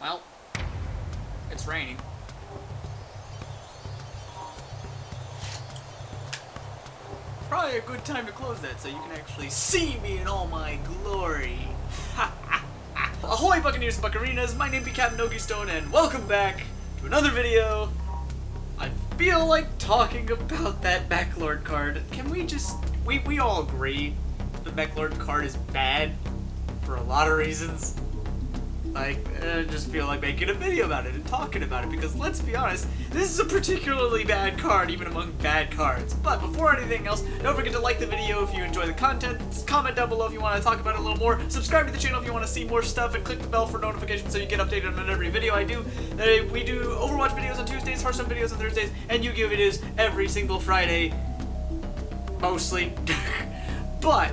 Well, it's raining. Probably a good time to close that so you can actually see me in all my glory. Ahoy Buccaneers and Buccarinas, my name be Captain Yugioh, and welcome back to another video. I feel like talking about that Meklord card. Can we just, we all agree the Meklord card is bad for a lot of reasons. Like, I just feel like making a video about it and talking about it, because let's be honest, this is a particularly bad card, even among bad cards. But before anything else, don't forget to like the video if you enjoy the content, comment down below if you want to talk about it a little more, subscribe to the channel if you want to see more stuff, and click the bell for notifications so you get updated on every video I do. We do Overwatch videos on Tuesdays, Hearthstone videos on Thursdays, and Yugioh videos every single Friday. Mostly. But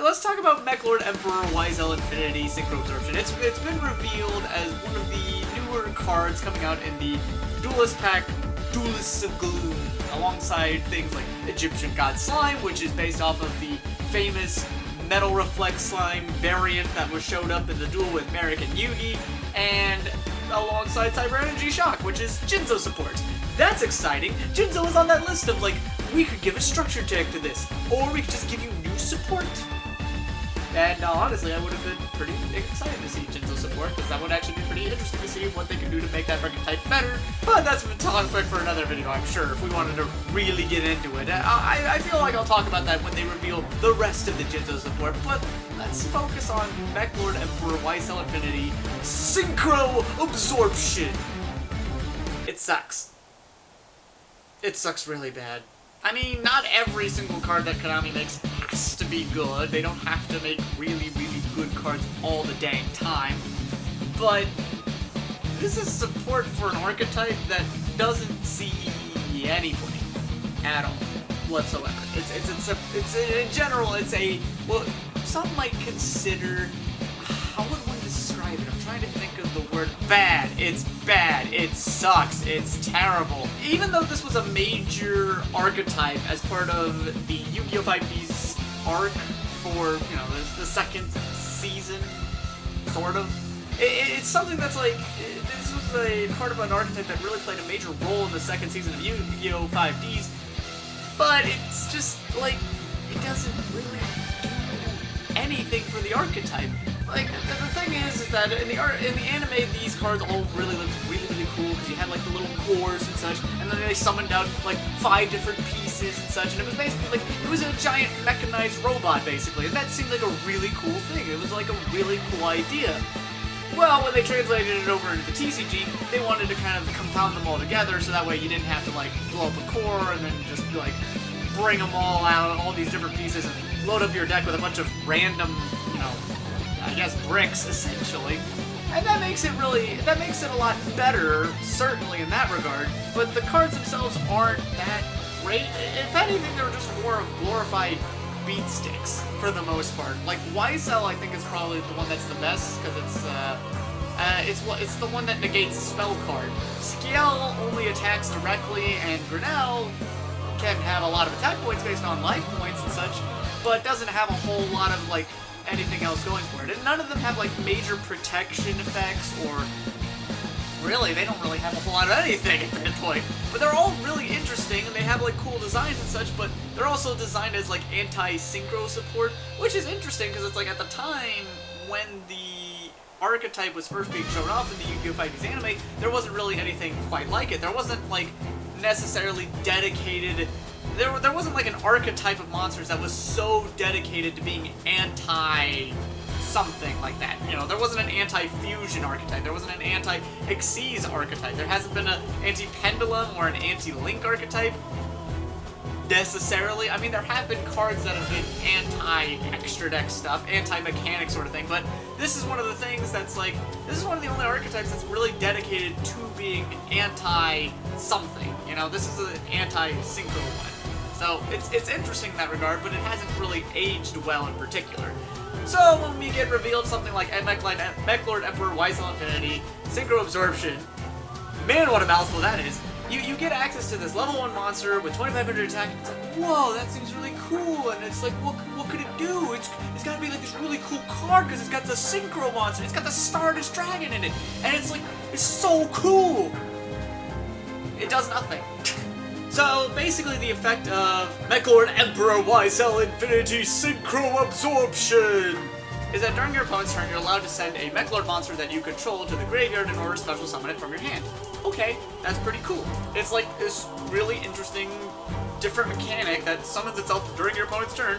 let's talk about Meklord Emperor YSL Infinity Synchro Absorption. It's been revealed as one of the newer cards coming out in the Duelist Pack, Duelists of Gloom, alongside things like Egyptian God Slime, which is based off of the famous Metal Reflex Slime variant that was showed up in the duel with Merrick and Yugi, and alongside Cyber Energy Shock, which is Jinzo support. That's exciting. Jinzo is on that list of, like, we could give a structure tag to this, or we could just give you new support. And honestly, I would have been pretty excited to see Jinzo support, because that would actually be pretty interesting to see what they can do to make that archetype better. But that's a topic for another video, I'm sure, if we wanted to really get into it. I feel like I'll talk about that when they reveal the rest of the Jinzo support, but let's focus on Meklord Emperor YSL Infinity Synchro Absorption. It sucks. It sucks really bad. I mean, not every single card that Konami makes has to be good. They don't have to make really, really good cards all the dang time. But this is support for an archetype that doesn't see anybody at all whatsoever. It's in general, it's a, well, some might consider, how would one describe it? I'm trying to think of the word bad. It's bad. It sucks. It's terrible. Even though this was a major archetype as part of the Yu-Gi-Oh! 5D's arc for, you know, the second season, sort of, it's something that's like, this was a part of an archetype that really played a major role in the second season of Yu-Gi-Oh! 5D's, but it's just, like, it doesn't really do anything for the archetype. Like, the thing is that in the anime, these cards all really looked really, really cool, because you had, like, the little cores and such, and then they summoned out, like, 5 different pieces and such, and it was basically, like, it was a giant mechanized robot, basically, and that seemed like a really cool thing. It was, like, a really cool idea. Well, when they translated it over into the TCG, they wanted to kind of compound them all together, so that way you didn't have to, like, blow up a core and then just, like, bring them all out, all these different pieces, and load up your deck with a bunch of random, you know, I guess bricks, essentially. And that makes it a lot better, certainly in that regard, but the cards themselves aren't that great. If anything, they're just more of glorified beat sticks, for the most part. Like, YSL, I think, is probably the one that's the best, because it's the one that negates a spell card. Scale only attacks directly, and Grinnell can have a lot of attack points based on life points and such, but doesn't have a whole lot of, like, anything else going for it. And none of them have, like, major protection effects, or really, they don't really have a whole lot of anything at that point. But they're all really interesting, and they have, like, cool designs and such, but they're also designed as, like, anti-synchro support, which is interesting, because it's, like, at the time when the archetype was first being shown off in the Yu-Gi-Oh! 5D's anime, there wasn't really anything quite like it. There wasn't, like, necessarily dedicated, there wasn't, like, an archetype of monsters that was so dedicated to being anti-something like that. You know, there wasn't an anti-fusion archetype, there wasn't an anti-Xyz archetype, there hasn't been an anti-pendulum or an anti-link archetype, necessarily. I mean, there have been cards that have been anti-extra deck stuff, anti-mechanic sort of thing, but this is one of the things that's, like, this is one of the only archetypes that's really dedicated to being anti-something. You know, this is an anti-synchro one. So, it's interesting in that regard, but it hasn't really aged well in particular. So, when we get revealed something like Meklord Emperor YSL Infinity Synchro Absorption, man, what a mouthful that is. you get access to this level 1 monster with 2500 attack, and it's like, whoa, that seems really cool, and it's like, what could it do? It's gotta be like this really cool card, because it's got the Synchro monster, it's got the Stardust Dragon in it, and it's like, it's so cool! It does nothing. So, basically the effect of Meklord Emperor YSL Infinity Synchro Absorption is that during your opponent's turn, you're allowed to send a Meklord monster that you control to the graveyard in order to special summon it from your hand. Okay, that's pretty cool. It's like this really interesting, different mechanic that summons itself during your opponent's turn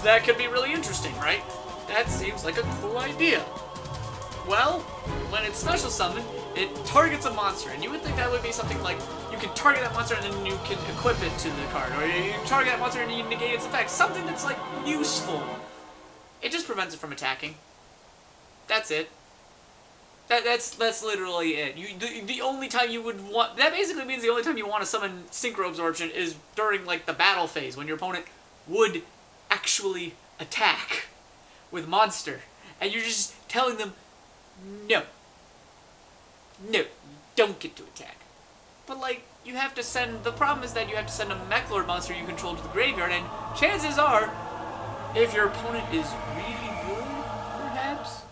that could be really interesting, right? That seems like a cool idea. Well, when it's special summoned, it targets a monster, and you would think that would be something like you can target that monster and then you can equip it to the card, or you target that monster and you negate its effects. Something that's like useful. It just prevents it from attacking. That's it. That's literally it. The only time you would want, that basically means the only time you want to summon Synchro Absorption is during like the battle phase when your opponent would actually attack with monster, and you're just telling them, no, don't get to attack. But like, you have to send, the problem is that you have to send a Meklord monster you control to the graveyard, and chances are, if your opponent is really good, perhaps,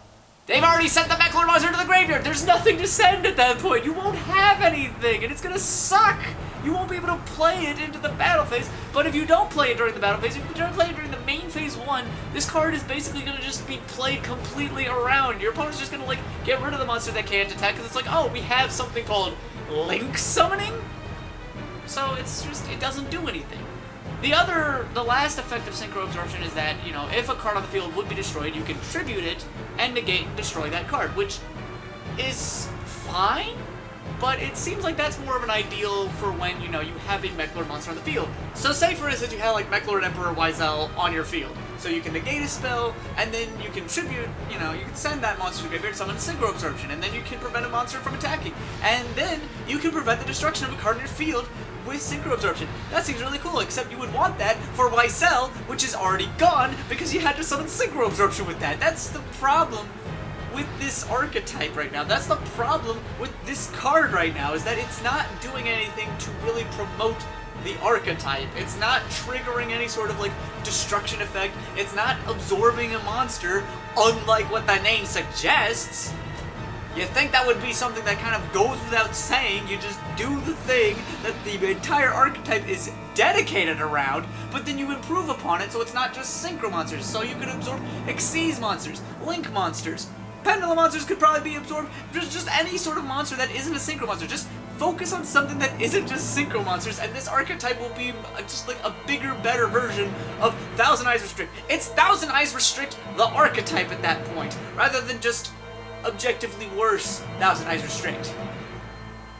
they've already sent the Meklord monster to the graveyard. There's nothing to send at that point. You won't have anything, and it's gonna suck. You won't be able to play it into the battle phase, but if you don't play it during the battle phase, if you don't play it during the main phase 1, this card is basically gonna just be played completely around. Your opponent's just gonna like get rid of the monster that can't attack, because it's like, oh, we have something called Link Summoning? So it's just, it doesn't do anything. The last effect of Synchro Absorption is that, you know, if a card on the field would be destroyed, you can tribute it and negate and destroy that card, which is fine, but it seems like that's more of an ideal for when, you know, you have a Meklord monster on the field. So say, for instance, you had, like, Meklord Emperor YSL on your field. So you can negate a spell, and then you can tribute, you know, you can send that monster to graveyard, summon Synchro Absorption, and then you can prevent a monster from attacking. And then you can prevent the destruction of a card in your field with Synchro Absorption. That seems really cool, except you would want that for YSL, which is already gone, because you had to summon Synchro Absorption with that. That's the problem with this archetype right now. That's the problem with this card right now, is that it's not doing anything to really promote the archetype. It's not triggering any sort of like destruction effect. It's not absorbing a monster, unlike what the name suggests. You think that would be something that kind of goes without saying, you just do the thing that the entire archetype is dedicated around, but then you improve upon it so it's not just Synchro monsters, so you could absorb Xyz monsters, Link monsters, Pendulum monsters could probably be absorbed, just any sort of monster that isn't a Synchro monster. Just focus on something that isn't just Synchro monsters, and this archetype will be just like a bigger, better version of Thousand Eyes Restrict. It's Thousand Eyes Restrict the archetype at that point, rather than just objectively worse Thousand Eyes Restrict.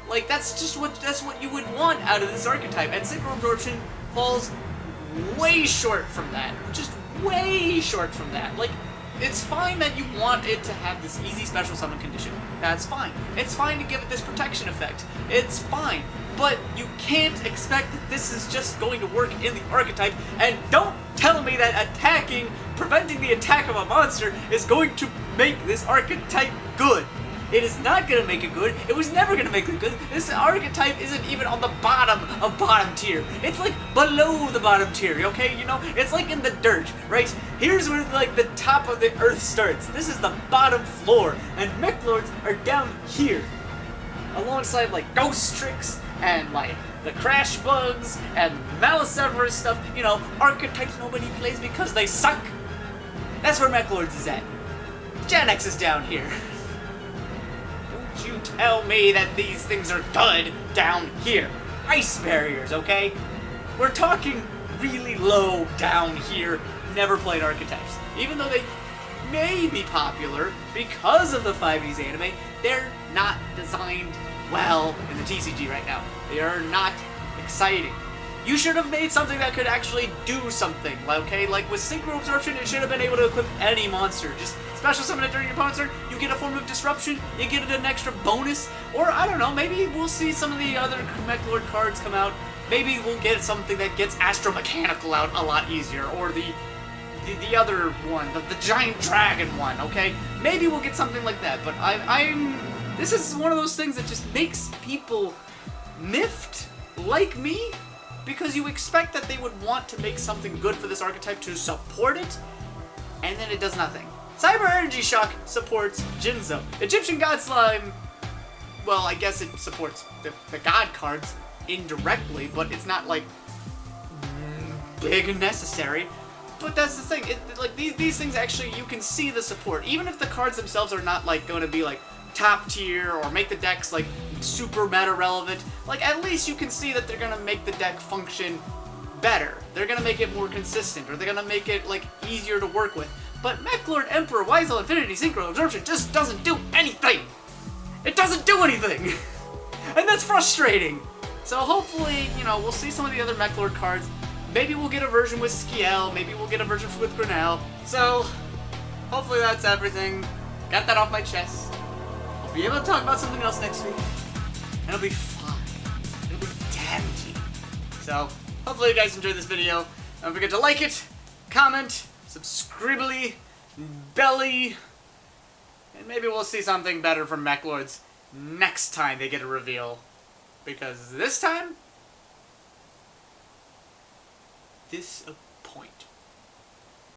Like, that's what you would want out of this archetype, and Synchro Absorption falls way short from that. Just way short from that. Like, it's fine that you want it to have this easy special summon condition. That's fine. It's fine to give it this protection effect. It's fine. But you can't expect that this is just going to work in the archetype, and don't tell me that preventing the attack of a monster is going to make this archetype good. It is not going to make it good. It was never going to make it good. This archetype isn't even on the bottom of bottom tier. It's like below the bottom tier, okay? You know, it's like in the dirt, right? Here's where like the top of the earth starts. This is the bottom floor, and Meklords are down here, alongside like Ghost Tricks and like the Crash Bugs and Maliceverus stuff. You know, archetypes nobody plays because they suck. That's where Meklords is at. Gen X is down here. Don't you tell me that these things are good down here. Ice barriers, okay? We're talking really low down here, never played archetypes. Even though they may be popular because of the 5Ds anime, they're not designed well in the TCG right now. They are not exciting. You should have made something that could actually do something, okay? Like with Synchro Absorption, it should have been able to equip any monster. Just special summon it during your opponent's turn, you get a form of disruption, you get an extra bonus, or I don't know, maybe we'll see some of the other Meklord cards come out. Maybe we'll get something that gets Astromechanical out a lot easier, or the other one, the giant dragon one, okay? Maybe we'll get something like that, but this is one of those things that just makes people miffed, like me, because you expect that they would want to make something good for this archetype to support it, and then it does nothing. Cyber Energy Shock supports Jinzo. Egyptian God Slime, well, I guess it supports the God cards indirectly, but it's not, like, big and necessary. But that's the thing, like, these things actually, you can see the support. Even if the cards themselves are not, like, going to be, like, top tier or make the decks, like, super meta relevant, like, at least you can see that they're going to make the deck function better. They're going to make it more consistent, or they're going to make it, like, easier to work with. But Meklord, Emperor, Wisel, Infinity, Synchro, Absorption just doesn't do anything! It doesn't do anything! And that's frustrating! So hopefully, you know, we'll see some of the other Meklord cards. Maybe we'll get a version with Skiel, maybe we'll get a version with Grinnell. So, hopefully that's everything. Got that off my chest. I'll be able to talk about something else next week. And it'll be fun. It'll be dandy. So, hopefully you guys enjoyed this video. Don't forget to like it, comment, subscribe, belly, and maybe we'll see something better from Meklords next time they get a reveal. Because this time, disappointment.